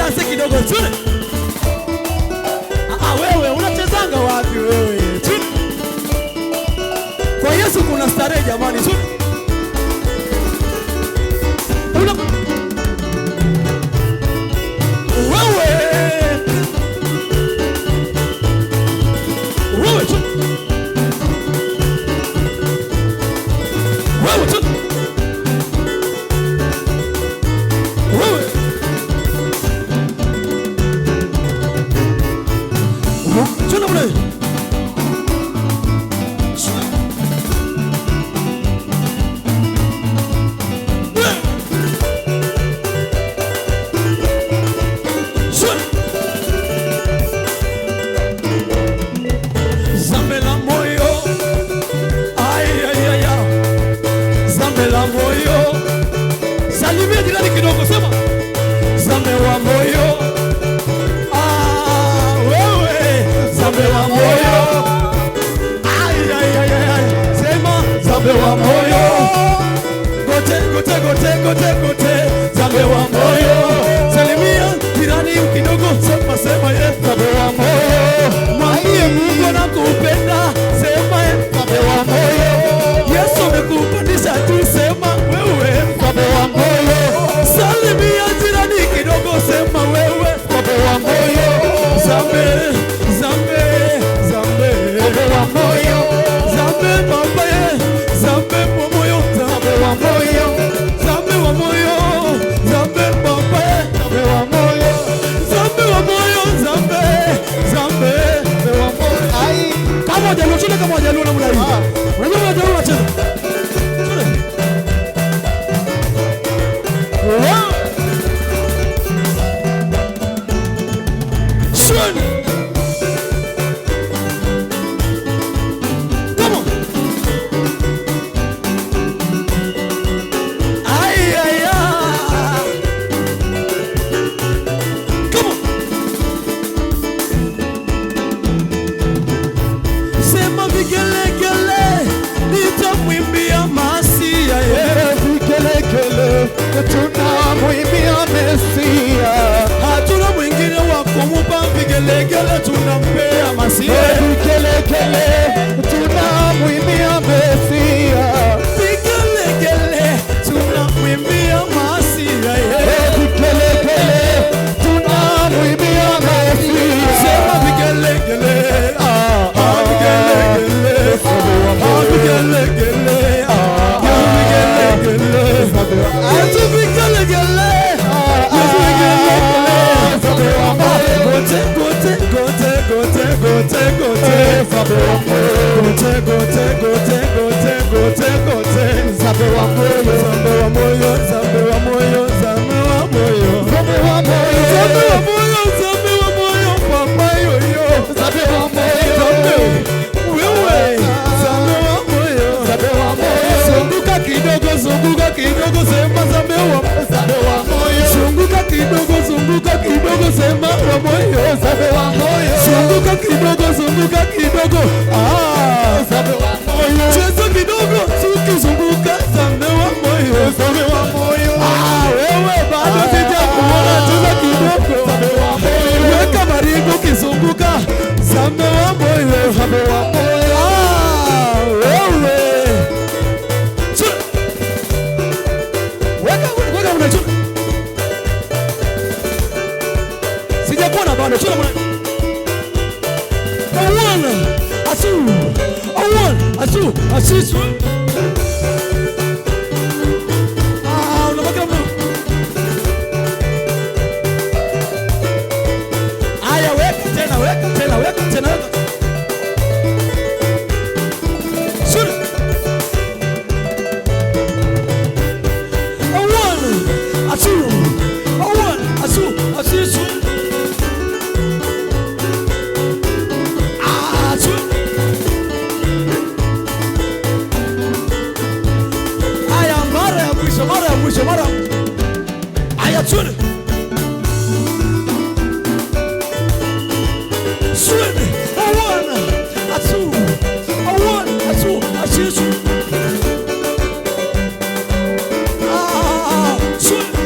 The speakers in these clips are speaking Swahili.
danse kidogo tune. Wewe unachezanga wapi wewe? Tune. Kwa Yesu kuna starehe jamani, tune. Salimia jirani kidogo, sema Zambe wa moyo. Wewe Zambe wa moyo. Sema Zambe wa moyo. Gote gote gote gote gote Zambe wa moyo. Salimia jirani kidogo, sema sema Yesu Zambe wa moyo. Mwambie Mungu nakupenda, sema Zambe wa moyo. Yesu amekupandisha tu, sema wewe Zambe wa moyo. Salimia jirani kidogo, sema wewe Zambe wa moyo. Zambe, Zambe, Zambe, Zambe wa moyo. Zambe baba ye, Zambe wa moyo, Zambe wa moyo. Zambe wa moyo, Zambe baba ye, Zambe wa moyo. Zambe wa moyo, Zambe, Zambe, Zambe wa moyo. Ai, kama jalu chile, kama jalu na mlai. Unajua jalu unacheza. Tunamwimbia Mesia, hatuna mwingine wa kumupa vigelegele, tunampea Masia. Vigelegele, tunamwimbia Mesia. Vigelegele, tunamwimbia Masia. Vigelegele, tunamwimbia Mesia. Sema vigelegele, vigelegele, vigelegele, zunguka kidogo, sema Zambe wa moyo. Zunguka kidogo, zunguka kidogo, sema wa moyo. Zambe wa moyo. Zunguka kidogo, zunguka kidogo, Zambe wa moyo. cheza kidogo, zunguka Zambe wa moyo. Zambe wa moyo. Wewe bado sijakuona, cheza kidogo. Zambe wa moyo. Weka maringo kizunguka Zambe wa moyo. Zambe wa moyo. Wewe sijakuona bado, chuna mwana. Awana asu, awana asu, asisu. Unabaki na aya, weka tena, weka tena, weka tena, weka. Shuna. Awana asu, awana asu, asisu. Mara aya chune chune awana asu ashisu chune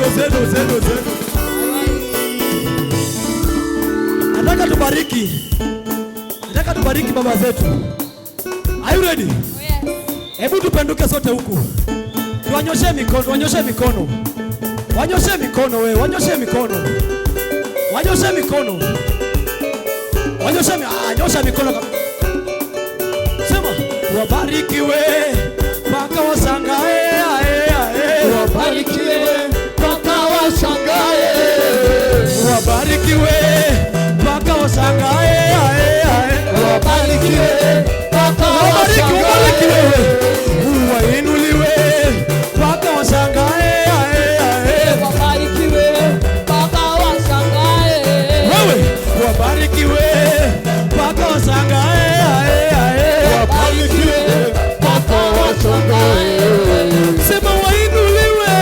Zenu. Nataka tubariki baba zetu. Are you ready? Yes. Hebu tupenduke sote huku. Tuwanyoshe mikono. Wanyoshe mikono nyosha mikono. Sema wabarikiwe mpaka washangae. Wabarikiwe mpaka washangae. Wabarikiwe mpaka washangae. Wabarikiwe mpaka washangae. Wainuliwe mpaka washangae. Wabarikiwe mpaka washangae. Wewe wabarikiwe mpaka washangae. Wabarikiwe mpaka washangae. Sema wainuliwe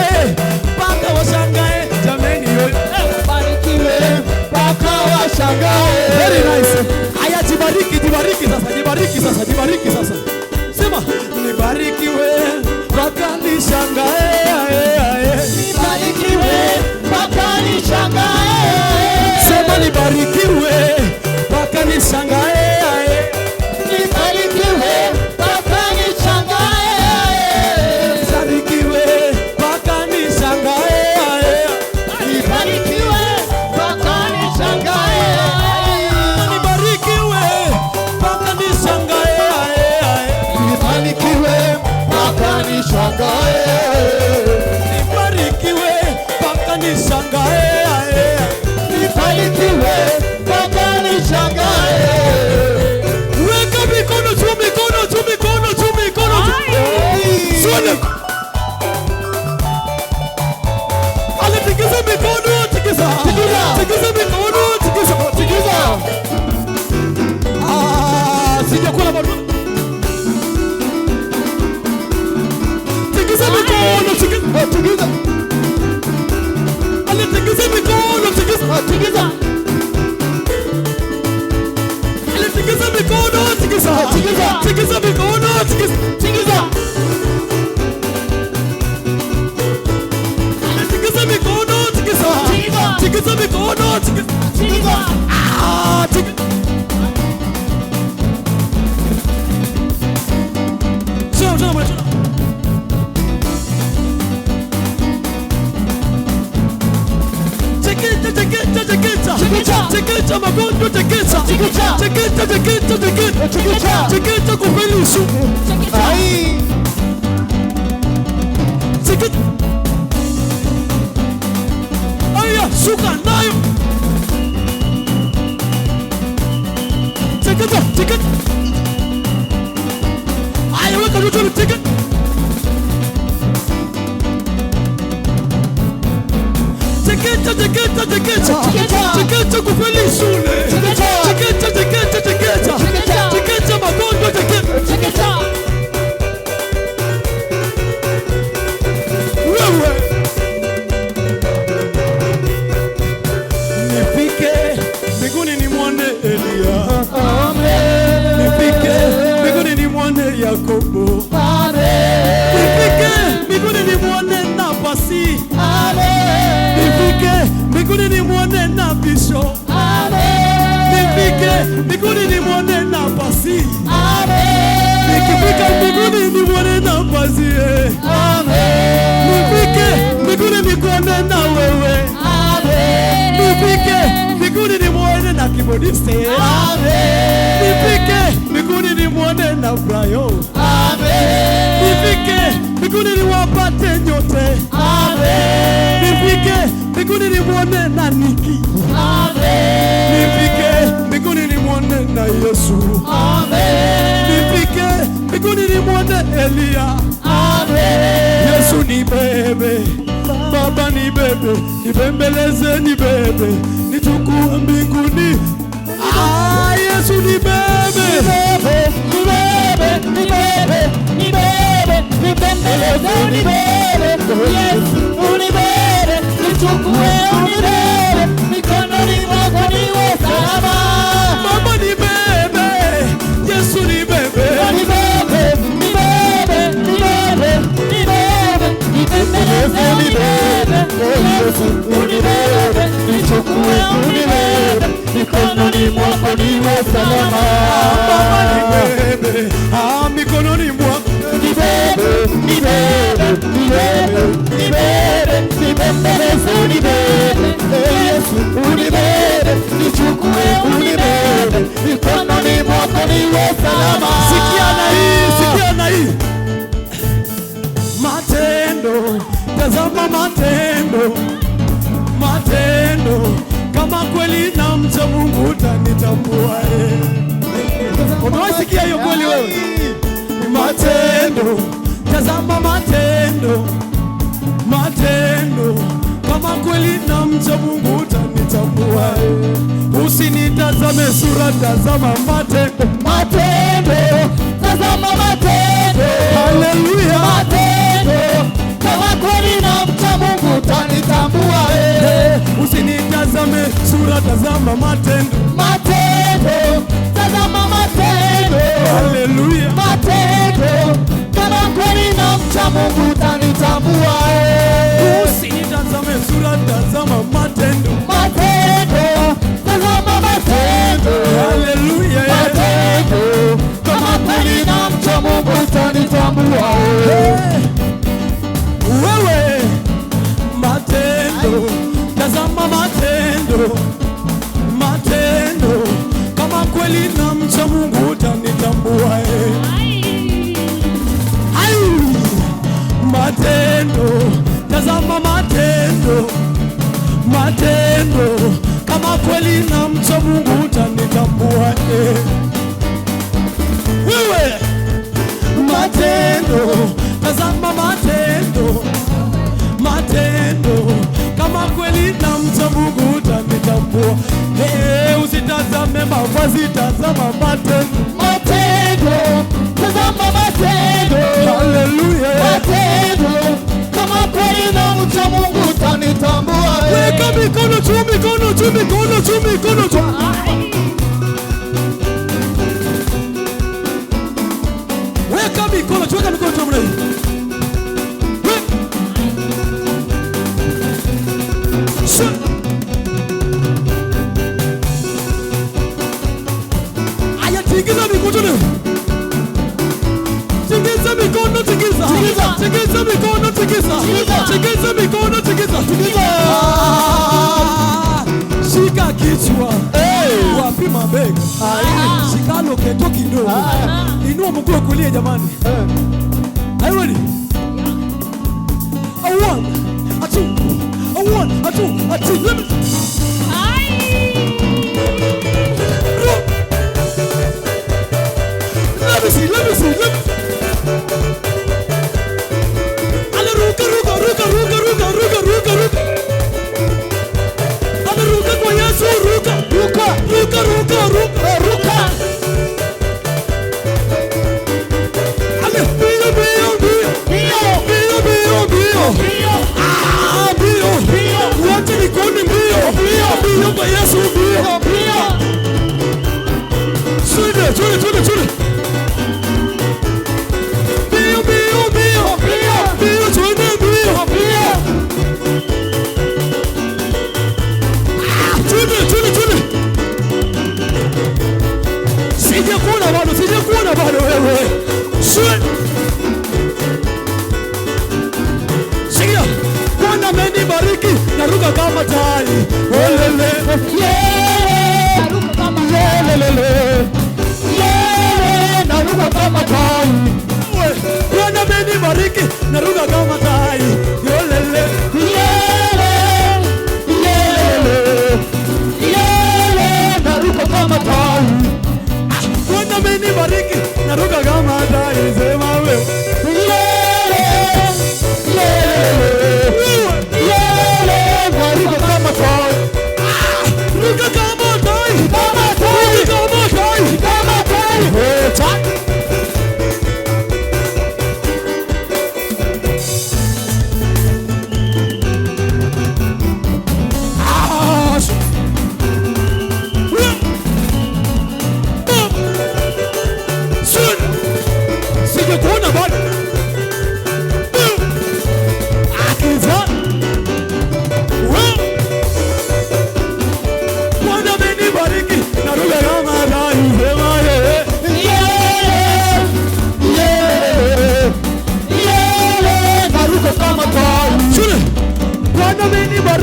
mpaka washangae. Jameni yote Wabarikiwe Mpaka washangae. very nice. Aya, jibariki sasa. Sema nibarikiwe mpaka nishangae. Nibarikiwe mpaka nishangae. Sema nibarikiwe mpaka nishangae. Nibarikiwe mpaka nishangae. Barikiwe mpaka nishangae. Nibarikiwe mpaka nishangae. Nibarikiwe mpaka nishangae. Nibarikiwe mpaka nishangae. Nibarikiwe mpaka nishangae. Nibarikiwe mpaka nishangae. Weka mikono juu. Swale. Alitikisa mikono, tikisa mikono. Sijakula bado. Tikisa mikono, tikisa. Alitikisa mikono, tikisa. Alitikisa mikono, tikisa. Tikisa mikono, tikisa. Tikisa mikono, tikisa. Tikisa mikono, tikisa. Chekecha magonjwa, chekecha kupeli sumu. Ai. Aya, shuka nayo. Chekecha. Aya, weka juu chekecha. Chekecha kupeli shule. Chekecha magonjwa, chekecha. Wewe nifike mbinguni nimwone Elia. Nifike mbinguni nimwone Yakobo. Nifike mbinguni nimwone Nabasi. Nifike mbinguni nimwone na Bisho. Nifike mbinguni nimwone na Basi. Nikifika mbinguni nimwone na Basie. Nifike mbinguni nikuone na wewe. Nifike mbinguni nimwone na Kibodiste. Nifike mbinguni nimwone na Brayo. Nifike mbinguni niwapate nyote. Nifike mbinguni nimwone na Niki. Nifike mbinguni nimwone na Yesu. Nifike mbinguni nimwone Elia. Yesu nibebe, Baba nibebe, nibembeleze nibebe, nichukue mbinguni. Yesu nibebe, Baba nibebe, Yesu nibebe. Nibebe. Yesu unibebe, nichukue unibebe, mikononi mwako niwe salama. Baba nibebe, mikononi mwako Nibebe, nibebe, nibebe, nibebe, nibembeleze unibebe, Yesu unibebe, nichukue unibebe, mikononi mwako niwe salama. Sikia na hii, sikia na hii. Matendo, tazama matendo, matendo, kama kweli namcha Mungu utanitambua. Umewahi sikia hiyo kweli wewe? Matendo, tazama matendo, matendo, kama kweli namcha Mungu utanitambua. Usinitazame sura, tazama matendo, Matendo, tazama matendo, haleluya. matendo, kama kweli namcha Mungu utanitambua. Usinitazame sura, tazama matendo, Matendo, tazama matendo, haleluya. matendo, kama kweli namcha Mungu utanitambua. Usinitazame sura, tazama matendo, Matendo, tazama matendo, haleluya. matendo, kama kweli namcha Mungu utanitambua. Wewe matendo, tazama matendo, matendo, kama kweli namcha Mungu utanitambua. Ai, matendo, tazama matendo, matendo, kama kweli namcha Mungu utanitambua. Wewe matendo, tazama matendo, matendo, kama kweli namcha Mungu utanitambua. Usitazame mavazi, tazama matendo, Matendo, tazama matendo, haleluya. matendo, kama kweli namcha Mungu utanitambua. Weka mikono juu, mikono juu, mikono juu, mikono juu. Weka mikono juu, weka mikono juu mna hii. Aya, tingiza mikono leo. Tingiza mikono, tingiza. Tingiza mikono, tingiza. Tingiza mikono, tingiza. Shika kichwa. Wapi mabega? Shika loketo kidogo. Inua mguu wa kulia jamani. Are you ready? A one, a two, a one, a two, a two. Let me. Let me see, let me see, let me. Ale ruka, ruka, ruka, ruka, ruka, ruka, ruka, ruka. Ale ruka kwa Yesu, ruka, ruka, ruka, ruka, ruka, ruka. Ale bio, bio, bio, bio, bio, bio, bio. Ah, bio, bio. Wacha nikone bio, bio, bio kwa Yesu, bio, bio. Twende, twende, twende, twende. Bio, bio, bio, bio, bio, twende bio, bio. Ah, twende, twende, twende. Sijakuona bado, sijakuona bado wewe. Twende. Sikia, Bwana amenibariki, naruka kama tai. Olele. Lelelele, naruka kama tai. Bwana amenibariki, naruka kama tai. Olele. Naruka kama tai. Bwana amenibariki, naruka kama tai. Sema wewe. Naruka kama tai. Ruka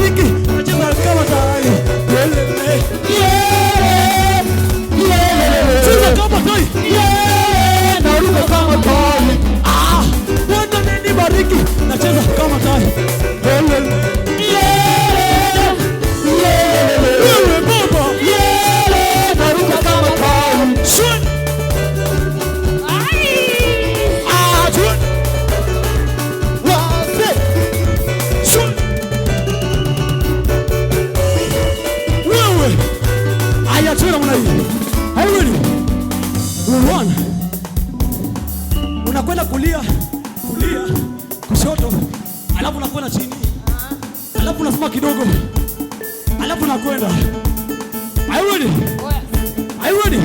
nibariki, nacheza kama tai. Yelele. Cheza kama tai. Naruka kama tai. Bwana nibariki, nacheza kama tai. Yelele. Wewe baba. Naruka kama tai. Shun. Shun. Wase. Shun. Wewe. Aya tena mwana hii. Are you ready? One. Unakwenda kulia, kushoto, alafu unakwenda chini, alafu unasema kidogo, alafu unakwenda. Are you ready? Are you ready?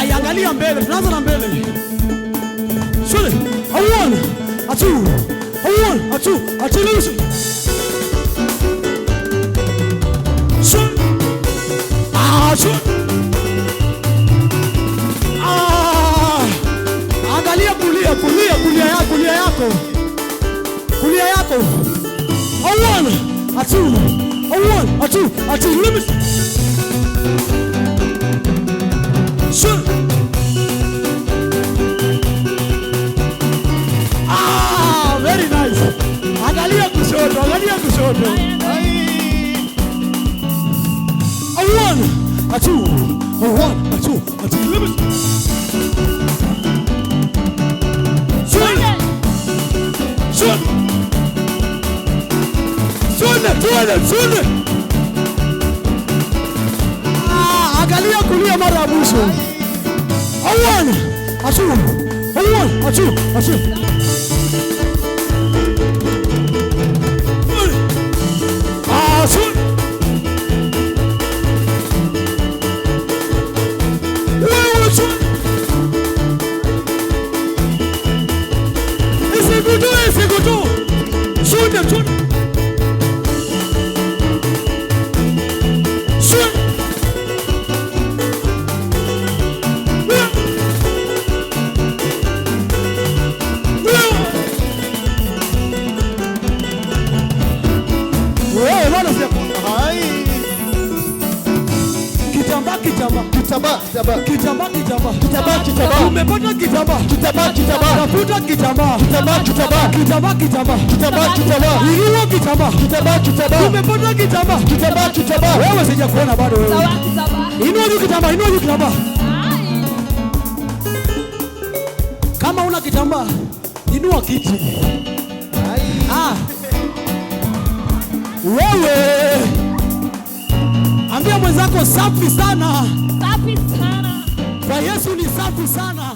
Aiangalia mbele, tunaanza na mbele. Shule. One, two, one, two, listen. Shule. Shule. Angalia kulia yako. One, two, limit. Shun. Very nice. Angalia kushoto. One, two, limit. Sunne. Angalia kulia mara ya mwisho. One, two. Kitambaa. Umepata kitambaa. Tafuta kitambaa. Inua kitambaa. Umepata kitambaa. Wewe sija kuona bado wewe. Inua juu kitambaa. Kama una kitambaa, inua kiti. Wewe ambia mwenzako safi sana. Kwa Yesu ni safi sana.